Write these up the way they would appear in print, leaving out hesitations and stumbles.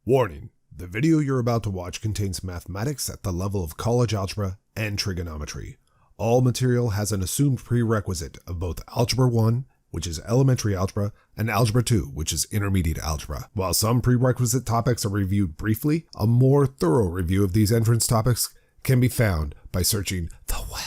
Warning, the video you're about to watch contains mathematics at the level of college algebra and trigonometry. All material has an assumed prerequisite of both Algebra 1, which is elementary algebra, and Algebra 2, which is intermediate algebra. While some prerequisite topics are reviewed briefly, a more thorough review of these entrance topics can be found by searching the web.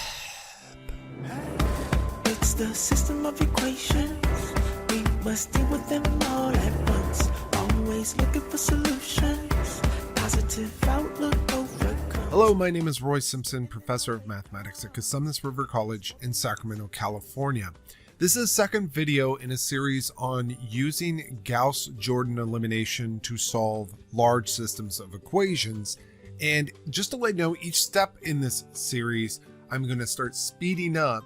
It's the system of equations. We must deal with them all at once. Always looking for solutions. Positive outlook overcome. Hello, my name is Roy Simpson, professor of mathematics at Cosumnes River College in Sacramento, California. This is the second video in a series on using Gauss-Jordan elimination to solve large systems of equations. And just to let you know, each step in this series, I'm going to start speeding up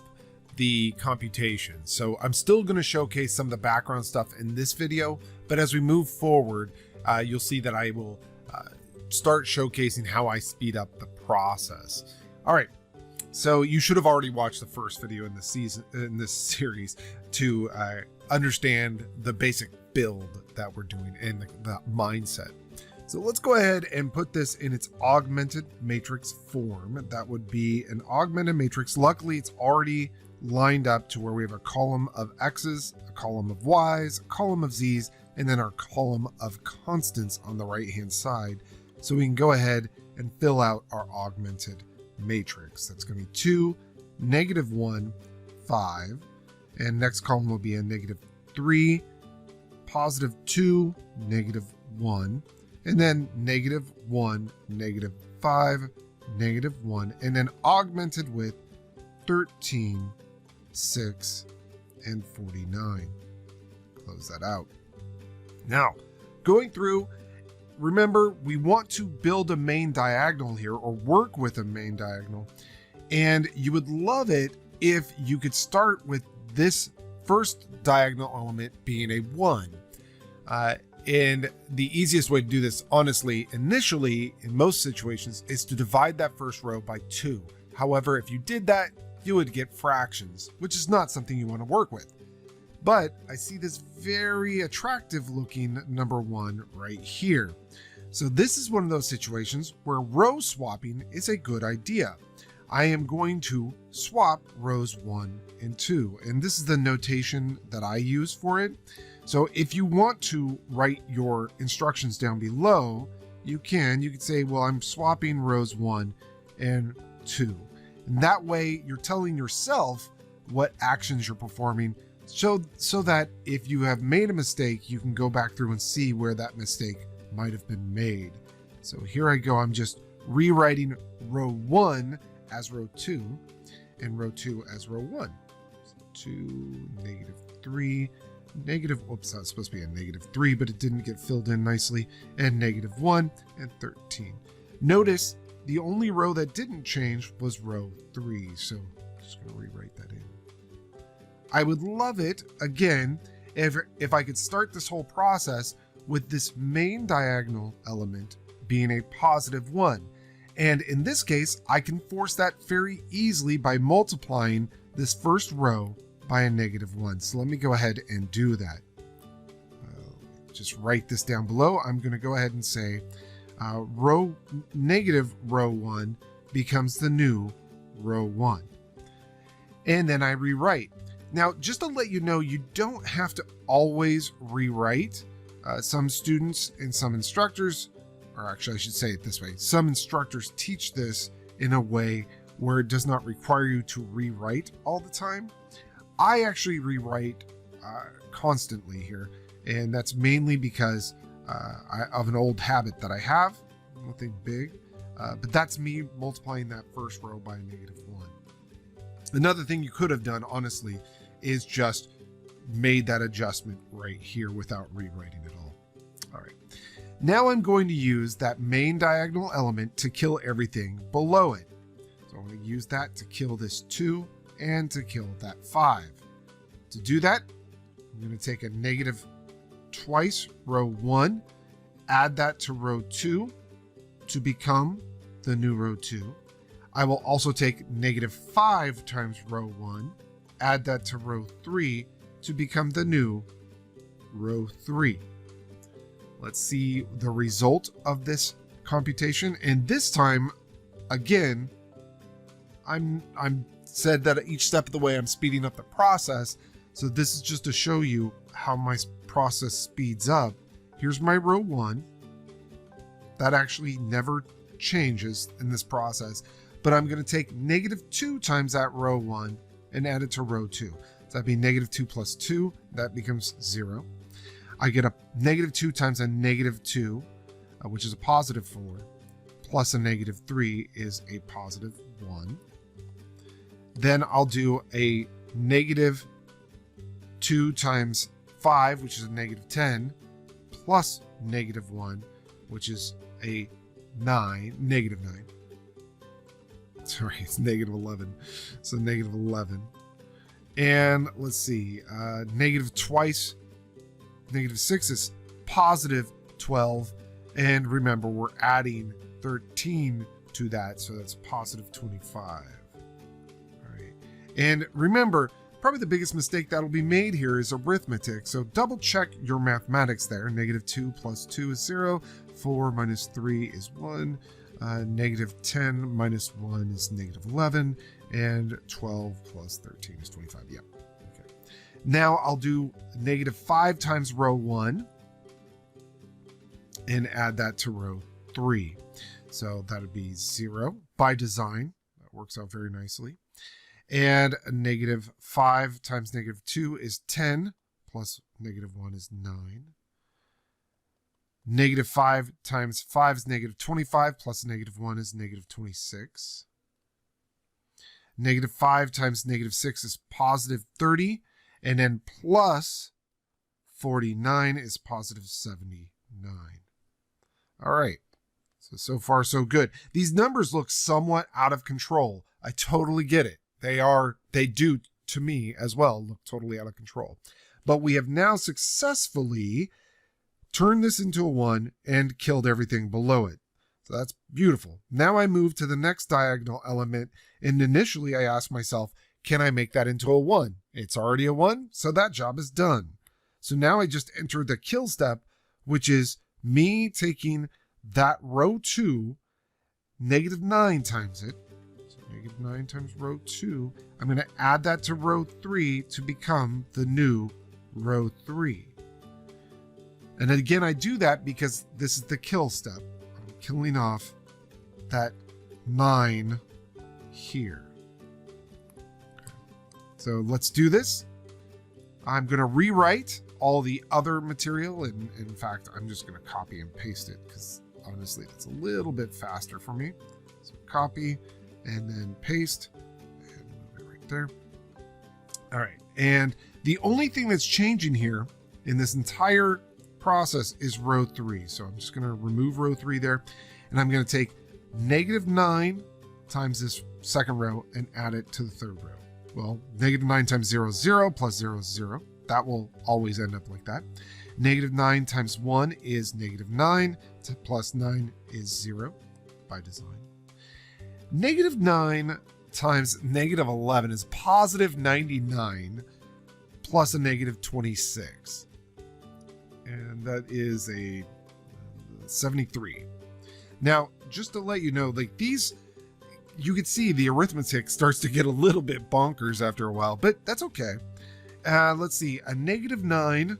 the computation. So I'm still going to showcase some of the background stuff in this video, but as we move forward, you'll see that I will start showcasing how I speed up the process. All right. So you should have already watched the first video in this series to understand the basic build that we're doing and the mindset. So let's go ahead and put this in its augmented matrix form. That would be an augmented matrix. Luckily, it's already lined up to where we have a column of x's, a column of y's, a column of z's, and then our column of constants on the right-hand side. So we can go ahead and fill out our augmented matrix. That's going to be 2, -1, 5, and next column will be a -3, +2, -1, and then -1, -5, -1, and then augmented with 13, 6, and 49. Close that out. Now, going through, remember, we want to build a main diagonal here, or work with a main diagonal, and you would love it if you could start with this first diagonal element being a 1. And the easiest way to do this, honestly, initially, in most situations, is to divide that first row by 2. However, if you did that, you would get fractions, which is not something you want to work with. But I see this very attractive looking number 1 right here. So this is one of those situations where row swapping is a good idea. I am going to swap rows 1 and 2, and this is the notation that I use for it. So if you want to write your instructions down below, you can say, well, I'm swapping rows 1 and 2. And that way you're telling yourself what actions you're performing, so that if you have made a mistake, you can go back through and see where that mistake might have been made. So here I go. I'm just rewriting row 1 as row 2 and row 2 as row 1. So 2, -3, oops, that was supposed to be a -3, but it didn't get filled in nicely, and -1 and 13. Notice the only row that didn't change was row 3. So I'm just going to rewrite that in. I would love it, again, if I could start this whole process with this main diagonal element being a +1. And in this case, I can force that very easily by multiplying this first row by a -1. So let me go ahead and do that. Just write this down below. I'm going to go ahead and say row 1 becomes the new row 1. And then I rewrite. Now, just to let you know, you don't have to always rewrite. Some students and some instructors, or actually I should say it this way, some instructors teach this in a way where it does not require you to rewrite all the time. I actually rewrite constantly here, and that's mainly because of an old habit that I have. Nothing big, but that's me multiplying that first row by a -1. Another thing you could have done, honestly, is just made that adjustment right here without rewriting it all. All right. Now I'm going to use that main diagonal element to kill everything below it. So I'm going to use that to kill this 2 and to kill that 5. To do that, I'm going to take a negative twice row 1, add that to row 2 to become the new row 2. I will also take -5 times row 1, add that to row 3 to become the new row 3. Let's see the result of this computation. And this time, again, I'm said that each step of the way I'm speeding up the process. So this is just to show you how my process speeds up. Here's my row 1. That actually never changes in this process, but I'm going to take -2 times that row 1 and add it to row 2. So that'd be -2 plus 2, that becomes 0. I get a -2 times a -2, which is a positive 4, plus a -3 is a positive 1. Then I'll do a -2 times 5, which is a -10, plus -1, which is a -9. Sorry, it's -11. So -11. And let's see, negative twice, -6 is positive 12. And remember, we're adding 13 to that, so that's positive 25. All right. And remember, probably the biggest mistake that'll be made here is arithmetic. So double check your mathematics there. -2 plus 2 is 0. 4 minus 3 is 1. -10 minus 1 is -11. And 12 plus 13 is 25. Yeah. Okay. Now I'll do -5 times row 1 and add that to row 3. So that would be 0 by design. That works out very nicely. And -5 times -2 is 10, plus -1 is 9. -5 times 5 is -25, plus -1 is -26. -5 times -6 is positive 30, and then plus 49 is positive 79. All right, so far so good. These numbers look somewhat out of control. I totally get it. They do to me as well look totally out of control. But we have now successfully turned this into a 1 and killed everything below it. So that's beautiful. Now I move to the next diagonal element, and initially I asked myself, can I make that into a 1? It's already a 1, so that job is done. So now I just entered the kill step, which is me taking that row 2, -9 times it. -9 times row 2. I'm going to add that to row 3 to become the new row 3. And again, I do that because this is the kill step. I'm killing off that 9 here. Okay. So let's do this. I'm going to rewrite all the other material. And in fact, I'm just going to copy and paste it because honestly, that's a little bit faster for me. So copy and then paste, and move it right there. All right, and the only thing that's changing here in this entire process is row 3. So I'm just going to remove row 3 there, and I'm going to take -9 times this second row and add it to the third row. Well, -9 times 0 is 0, plus 0 is 0. That will always end up like that. -9 times 1 is -9, plus 9 is 0 by design. -9 times -11 is positive 99 plus a -26. And that is a 73. Now, just to let you know, like these, you can see the arithmetic starts to get a little bit bonkers after a while, but that's okay. Let's see, a -9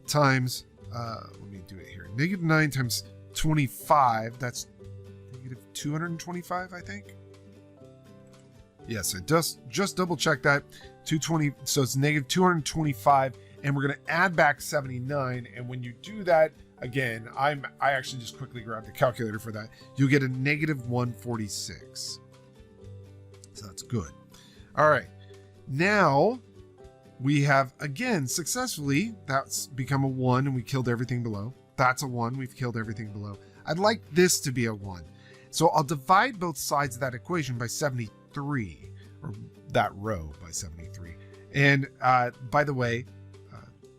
times, let me do it here. -9 times 25, that's -225, I think. Yes, I just double check that. 220, so it's -225, and we're going to add back 79. And when you do that, again, I actually just quickly grabbed the calculator for that. You'll get a -146. So that's good. All right, now we have again successfully, that's become a 1, and we killed everything below. That's a 1, we've killed everything below. I'd like this to be a 1. So I'll divide both sides of that equation by 73, or that row by 73. And by the way,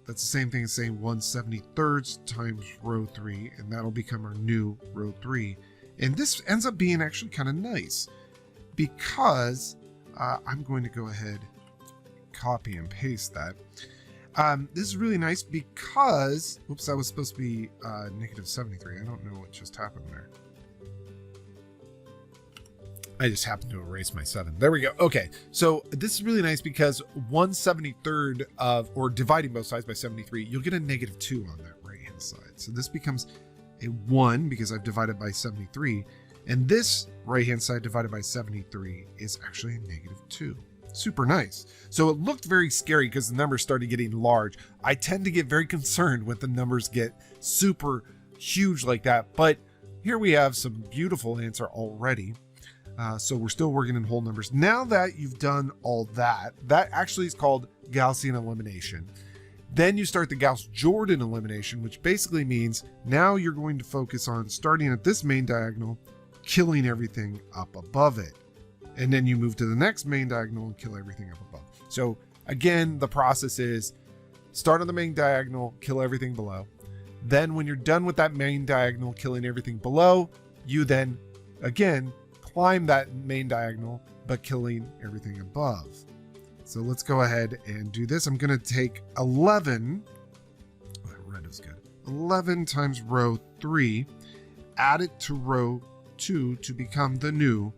that's the same thing as saying 1/73 times row 3, and that'll become our new row 3. And this ends up being actually kind of nice because I'm going to go ahead, copy and paste that. This is really nice because, oops, that was supposed to be negative 73. I don't know what just happened there. I just happened to erase my 7. There we go. Okay, so this is really nice because 1/73 of, or dividing both sides by 73, you'll get a negative 2 on that right-hand side. So this becomes a 1 because I've divided by 73. And this right-hand side divided by 73 is actually a negative 2. Super nice. So it looked very scary because the numbers started getting large. I tend to get very concerned when the numbers get super huge like that. But here we have some beautiful answer already. So we're still working in whole numbers. Now that you've done all that, that actually is called Gaussian elimination. Then you start the Gauss-Jordan elimination, which basically means now you're going to focus on starting at this main diagonal, killing everything up above it. And then you move to the next main diagonal and kill everything up above. So again, the process is start on the main diagonal, kill everything below. Then when you're done with that main diagonal, killing everything below, you then again climb that main diagonal, but killing everything above. So let's go ahead and do this. I'm going to take 11. Oh, that red is good. 11 times row 3, add it to row 2 to become the new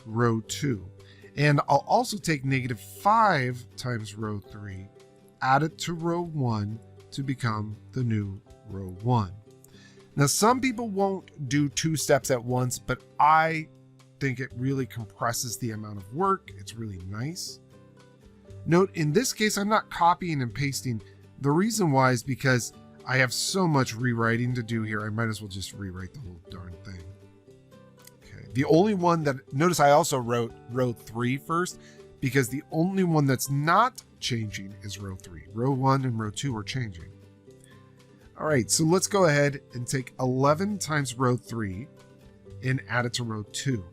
row 2. And I'll also take negative 5 times row 3, add it to row 1 to become the new row 1. Now, some people won't do 2 steps at once, but I think it really compresses the amount of work. It's really nice. Note, in this case, I'm not copying and pasting. The reason why is because I have so much rewriting to do here. I might as well just rewrite the whole darn thing. Okay. The only one that, notice I also wrote row 3 first, because the only one that's not changing is row 3. Row 1 and row 2 are changing. All right, so let's go ahead and take 11 times row 3 and add it to row 2.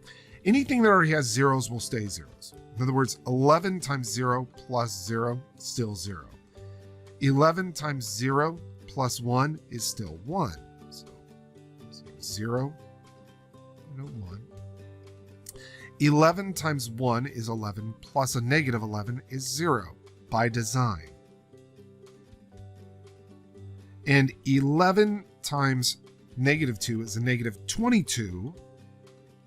Anything that already has zeros will stay zeros. In other words, 11 times 0 plus 0, still 0. 11 times 0 plus 1 is still 1. So 0, 1. 11 times 1 is 11, plus a negative 11 is 0 by design. And 11 times negative 2 is a negative 22,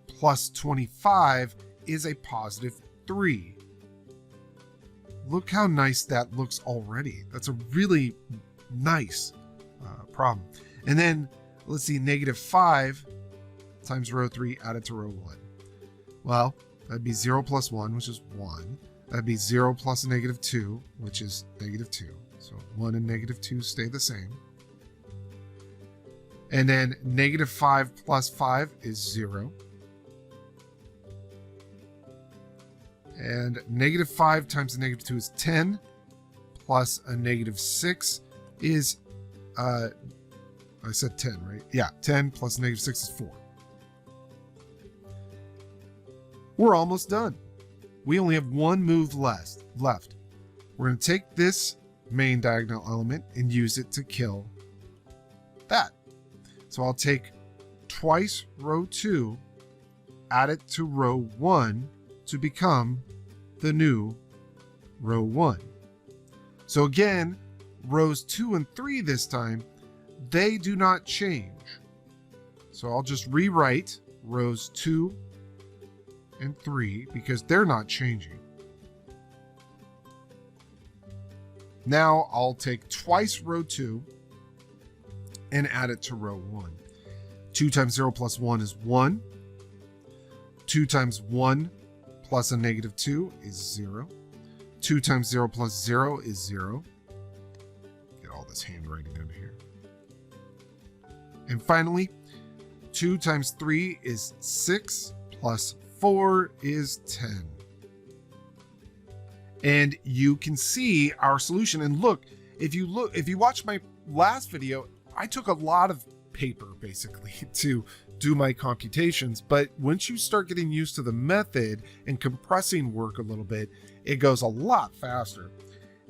plus 25 is a positive 3. Look how nice that looks already. That's a really nice problem. And then let's see, negative 5 times row 3 added to row 1. Well, that'd be 0 plus 1, which is 1. That'd be 0 plus a negative 2, which is negative 2. So 1 and negative 2 stay the same. And then negative 5 plus 5 is 0. And negative 5 times a negative 2 is 10, plus a negative 6 is, I said 10, right? Yeah, 10 plus negative 6 is 4. We're almost done. We only have one move left. We're going to take this main diagonal element and use it to kill that. So I'll take twice row 2, add it to row 1 to become the new row 1. So again, rows 2 and 3 this time, they do not change. So I'll just rewrite rows 2 and 3 because they're not changing. Now I'll take twice row 2 and add it to row 1. 2 times 0 plus 1 is 1. 2 times 1 plus a negative 2 is 0. 2 times 0 plus 0 is 0. Get all this handwriting under here. And finally, 2 times 3 is 6, plus 4 is 10. And you can see our solution. And look, if you watch my last video, I took a lot of paper basically to do my computations, but once you start getting used to the method and compressing work a little bit, it goes a lot faster.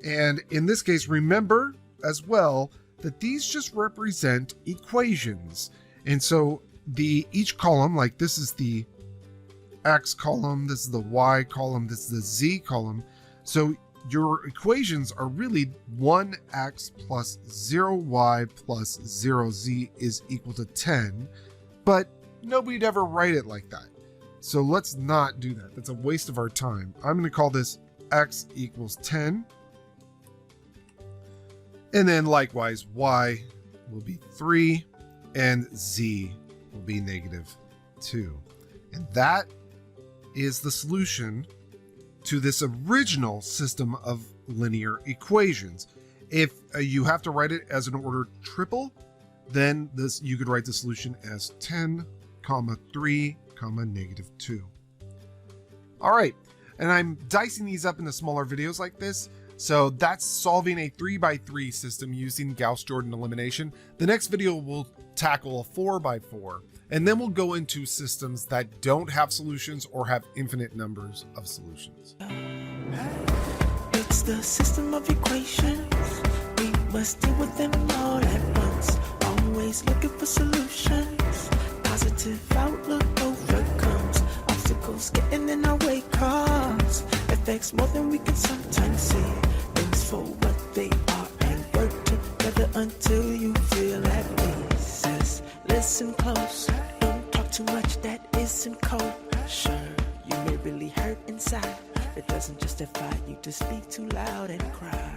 And in this case, remember as well that these just represent equations. And so each column, like this is the X column, this is the Y column, this is the Z column. So your equations are really 1x plus 0y plus 0z is equal to 10, but nobody'd ever write it like that. So let's not do that. That's a waste of our time. I'm going to call this x equals 10. And then likewise, y will be 3 and z will be -2. And that is the solution to this original system of linear equations. If you have to write it as an ordered triple, then you could write the solution as 10, 3, -2. All right, and I'm dicing these up into smaller videos like this. So that's solving a 3x3 system using Gauss-Jordan elimination. The next video will tackle a 4x4, and then we'll go into systems that don't have solutions or have infinite numbers of solutions. It's the system of equations. We must deal with them all at once. Always looking for solutions. Positive outlook overcomes obstacles getting in our way, cause affects more than we can sometimes see. Things for what they are and work together until you feel at peace. Just listen close, don't talk too much that isn't kosher. You may really hurt inside. It doesn't justify you to speak too loud and cry.